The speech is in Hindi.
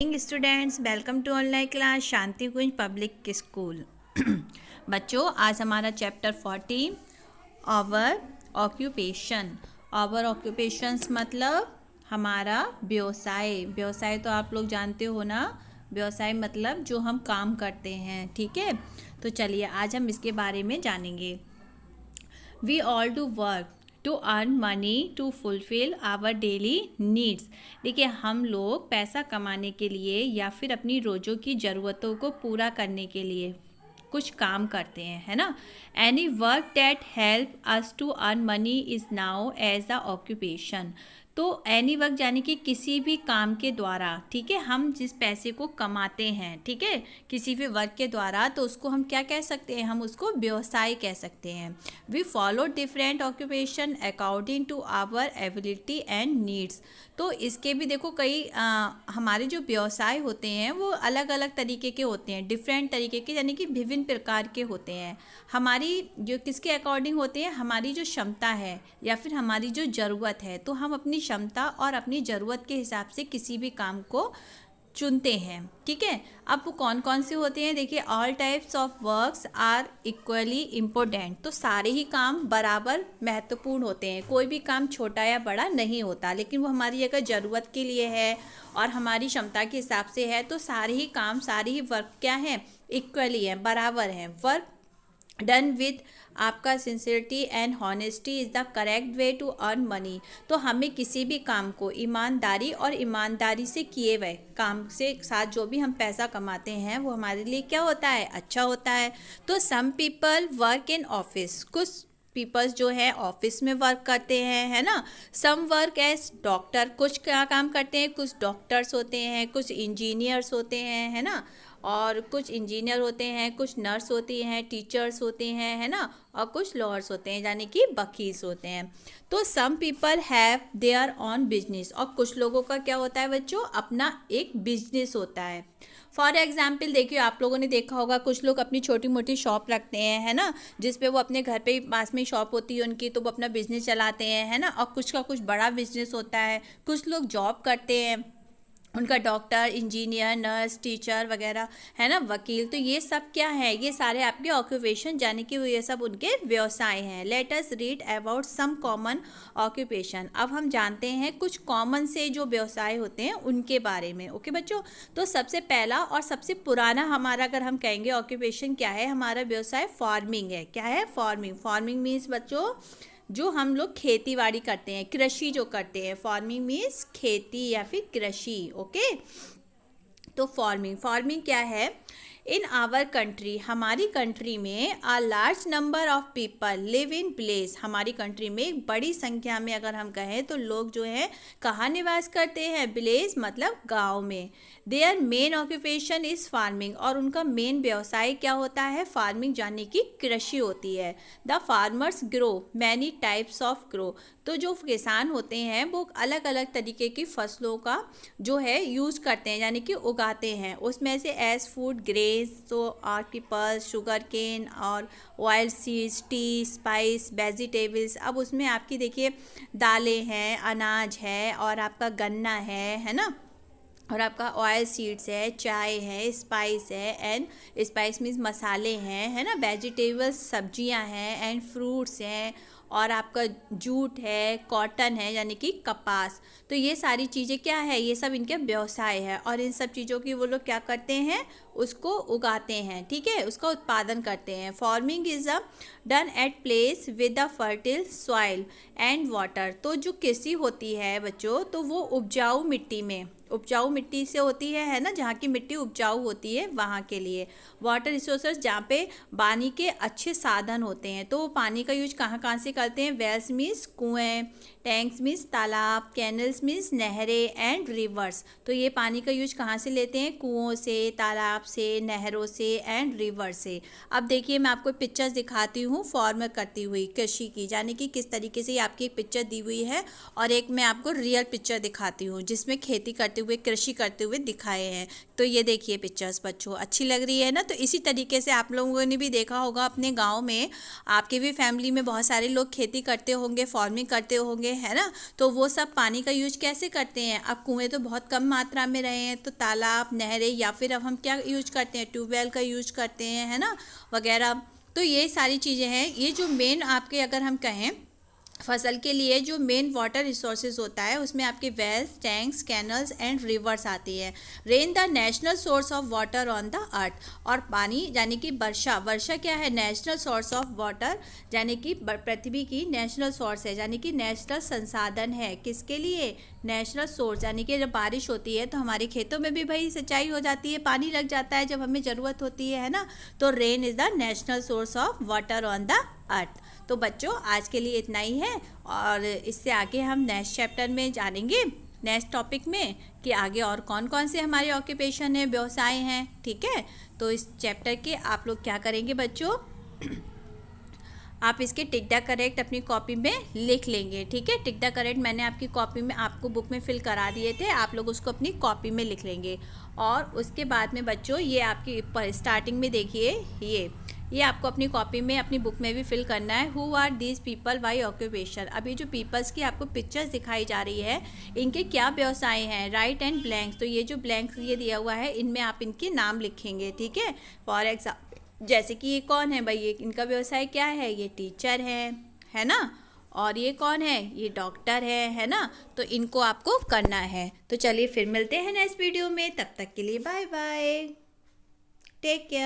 Students, welcome to online class Shanti Kunj public school. बच्चों, आज हमारा चैप्टर 40 आवर ऑक्यूपेशंस मतलब हमारा व्यवसाय तो आप लोग जानते हो ना। व्यवसाय मतलब जो हम काम करते हैं, ठीक है। तो चलिए आज हम इसके बारे में जानेंगे। We all do work to earn money to fulfil our daily needs. देखिए, हम लोग पैसा कमाने के लिए या फिर अपनी रोज़ों की ज़रूरतों को पूरा करने के लिए कुछ काम करते हैं, है ना। Any work that help us to earn money is now as the occupation. तो एनी वर्क यानी कि किसी भी काम के द्वारा, ठीक है, हम जिस पैसे को कमाते हैं, ठीक है, किसी भी वर्क के द्वारा, तो उसको हम क्या कह सकते हैं, हम उसको व्यवसाय कह सकते हैं। We follow different occupation according to our ability and needs. तो इसके भी देखो कई हमारे जो व्यवसाय होते हैं वो अलग अलग तरीके के होते हैं, डिफरेंट तरीके के, यानी कि विभिन्न प्रकार के होते हैं। हमारी जो किसके अकॉर्डिंग होते हैं, हमारी जो क्षमता है या फिर हमारी जो ज़रूरत है, तो हम अपनी क्षमता और अपनी ज़रूरत के हिसाब से किसी भी काम को चुनते हैं, ठीक है। अब वो कौन कौन से होते हैं, देखिए, all types of works are equally important. तो सारे ही काम बराबर महत्वपूर्ण होते हैं, कोई भी काम छोटा या बड़ा नहीं होता, लेकिन वो हमारी अगर ज़रूरत के लिए है और हमारी क्षमता के हिसाब से है, तो सारे ही काम, सारे ही वर्क क्या हैं, इक्वली हैं, बराबर हैं। वर्क डन विद आपका sincerity and honesty is the correct way to earn money. तो हमें किसी भी काम को ईमानदारी से किए हुए काम से साथ जो भी हम पैसा कमाते हैं वो हमारे लिए क्या होता है, अच्छा होता है। तो some people work in office, कुछ पीपल्स जो है ऑफिस में वर्क करते हैं, है ना। सम वर्क एज डॉक्टर, कुछ क्या काम करते हैं, कुछ डॉक्टर्स होते हैं, कुछ इंजीनियर्स होते हैं, है ना, और कुछ इंजीनियर होते हैं, कुछ नर्स होती हैं, टीचर्स होते हैं, है ना, और कुछ लॉयर्स होते हैं, यानी कि वकील होते हैं। तो some people have their own business, और कुछ लोगों का क्या होता है बच्चों, अपना एक बिजनेस होता है। फॉर एग्जाम्पल देखिए, आप लोगों ने देखा होगा कुछ लोग अपनी छोटी मोटी शॉप रखते हैं, है ना, जिसपे वो अपने घर पे पास में शॉप होती है उनकी, तो वो अपना बिजनेस चलाते हैं, है ना। और कुछ का कुछ बड़ा बिजनेस होता है। कुछ लोग जॉब करते हैं, उनका डॉक्टर, इंजीनियर, नर्स, टीचर वगैरह, है ना, वकील। तो ये सब क्या है, ये सारे आपके ऑक्यूपेशन, यानी कि ये सब उनके व्यवसाय हैं। Let us read about some common occupation. अब हम जानते हैं कुछ कॉमन से जो व्यवसाय होते हैं उनके बारे में। ओके बच्चों, तो सबसे पहला और सबसे पुराना हमारा अगर हम कहेंगे ऑक्यूपेशन क्या है, हमारा व्यवसाय फार्मिंग है। क्या है, फार्मिंग मीन्स बच्चों जो हम लोग खेती बाड़ी करते हैं, कृषि जो करते हैं। फार्मिंग मीन्स खेती या फिर कृषि। ओके, तो फार्मिंग क्या है, इन आवर कंट्री, हमारी कंट्री में a large number of people live in village. हमारी कंट्री में एक बड़ी संख्या में अगर हम कहें तो लोग जो हैं कहाँ निवास करते हैं, विलेज मतलब गांव में। Their main occupation is farming, और उनका मेन व्यवसाय क्या होता है, फार्मिंग, यानी कि कृषि होती है। The farmers grow many types of grow. तो जो किसान होते हैं वो अलग अलग तरीके की फसलों का जो है यूज़ करते हैं, यानी कि उगाते हैं। उसमें से एज फूड ग्रेन्स, तो आर्टिकल्स, शुगर केन और oil seeds, T, spice, vegetables. अब उसमें आपकी देखिए दालें हैं, अनाज है, और आपका गन्ना है ना, और आपका ऑयल सीड्स है, चाय है, स्पाइस है, एंड स्पाइस मीन्स मसाले हैं, है ना, वेजिटेबल्स सब्जियां हैं, एंड फ्रूट्स हैं, और आपका जूट है, कॉटन है, यानी कि कपास। तो ये सारी चीज़ें क्या है, ये सब इनके व्यवसाय है, और इन सब चीज़ों की वो लोग क्या करते हैं, उसको उगाते हैं, ठीक है, उसका उत्पादन करते हैं। Farming is a done at place with a fertile soil and water. तो जो कृषि होती है बच्चों, तो वो उपजाऊ मिट्टी से होती है ना, जहाँ की मिट्टी उपजाऊ होती है वहाँ के लिए। वाटर रिसोर्सेज, जहाँ पे पानी के अच्छे साधन होते हैं, तो वो पानी का यूज कहाँ कहाँ से करते हैं, वेल्स मीन्स कुएँ, टैंक्स मीन्स तालाब, कैनल्स मीन्स नहरें, एंड रिवर्स। तो ये पानी का यूज कहाँ से लेते हैं, कुओं से, तालाब से, नहरों से एंड रिवर से। अब देखिए मैं आपको पिक्चर्स दिखाती हूँ फॉर्म करती हुई कृषि की, यानी कि किस तरीके से आपकी एक पिक्चर दी हुई है और एक मैं आपको रियल पिक्चर दिखाती हूँ जिसमें खेती करते हुए, कृषि करते हुए दिखाए हैं। तो ये देखिए पिक्चर्स बच्चों, अच्छी लग रही है ना। तो इसी तरीके से आप लोगों ने भी देखा होगा अपने गाँव में, आपके भी फैमिली में बहुत सारे लोग खेती करते होंगे, फार्मिंग करते होंगे, है ना। तो वो सब पानी का यूज कैसे करते हैं। अब कुएं तो बहुत कम मात्रा में रहे हैं, तो तालाब, नहरें, या फिर अब हम क्या यूज करते हैं, ट्यूबवेल का यूज करते हैं, है ना, वगैरह। तो ये सारी चीज़ें हैं। ये जो मेन आपके अगर हम कहें फसल के लिए जो मेन वाटर रिसोर्सेज होता है उसमें आपके wells, tanks, canals and rivers आती है। Rain the national source of water on the earth, और पानी यानी कि वर्षा, वर्षा क्या है, नेशनल सोर्स ऑफ वाटर, यानी कि पृथ्वी की नेशनल सोर्स है, यानी कि नेशनल संसाधन है। किसके लिए, नेशनल सोर्स, यानी कि जब बारिश होती है तो हमारे खेतों में भी भाई सिंचाई हो जाती है, पानी लग जाता है जब हमें ज़रूरत होती है ना। तो rain is the national source of water on the अर्थ। तो बच्चों आज के लिए इतना ही है, और इससे आगे हम नेक्स्ट चैप्टर में जानेंगे, नेक्स्ट टॉपिक में, कि आगे और कौन कौन से हमारे ऑक्यूपेशन है, व्यवसाय हैं। ठीक है, तो इस चैप्टर के आप लोग क्या करेंगे बच्चों, आप इसके टिक द करेक्ट अपनी कॉपी में लिख लेंगे। ठीक है, टिक द करेक्ट मैंने आपकी कॉपी में, आपको बुक में फिल करा दिए थे, आप लोग उसको अपनी कॉपी में लिख लेंगे। और उसके बाद में बच्चों ये आपकी स्टार्टिंग में देखिए, ये आपको अपनी कॉपी में, अपनी बुक में भी फिल करना है। Who are these people by occupation. अभी जो पीपल्स की आपको पिक्चर्स दिखाई जा रही है, इनके क्या व्यवसाय हैं, राइट एंड ब्लैंक्स। तो ये जो ब्लैंक्स ये दिया हुआ है, इनमें आप इनके नाम लिखेंगे। ठीक है, फॉर एग्जाम्पल जैसे कि ये कौन है भाई, ये इनका व्यवसाय क्या है, ये टीचर है ना। और ये कौन है, ये डॉक्टर है ना। तो इनको आपको करना है। तो चलिए फिर मिलते हैं नेक्स्ट वीडियो में, तब तक के लिए बाय बाय, टेक केयर।